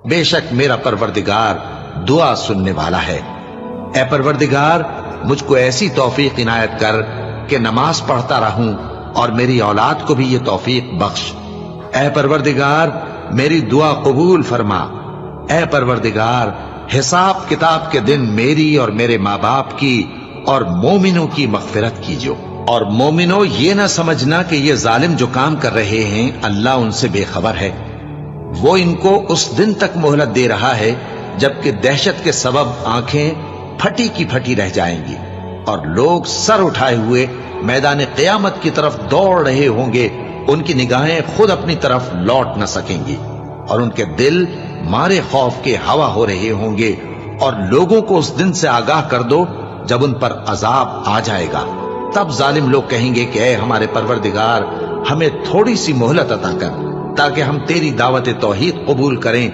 बेशक मेरा परवरदिगार दुआ सुनने वाला है। ए परवरदिगार, मुझको ऐसी तौफीक इनायत कर कि नमाज पढ़ता रहूं और मेरी औलाद को भी ये तौफीक बख्श। ए परवरदिगार, मेरी दुआ कबूल फरमा। ए परवरदिगार, हिसाब किताब के दिन मेरी और मेरे माँ बाप की और मोमिनों की मगफिरत कीजिए। और मोमिनो, ये ना समझना कि ये जालिम जो काम कर रहे हैं अल्लाह उनसे बेखबर है। वो इनको उस दिन तक मोहलत दे रहा है जबकि दहशत के सबब आंखें फटी की फटी रह जाएंगी और लोग सर उठाए हुए मैदान क़यामत की तरफ दौड़ रहे होंगे। उनकी निगाहें खुद अपनी तरफ लौट न सकेंगी और उनके दिल मारे खौफ के हवा हो रहे होंगे। और लोगों को उस दिन से आगाह कर दो जब उन पर अजाब आ जाएगा। तब जालिम लोग कहेंगे कि ऐ हमारे परवरदिगार, हमें थोड़ी सी मोहलत अता कर ताकि हम तेरी दावत तौहीद कबूल करें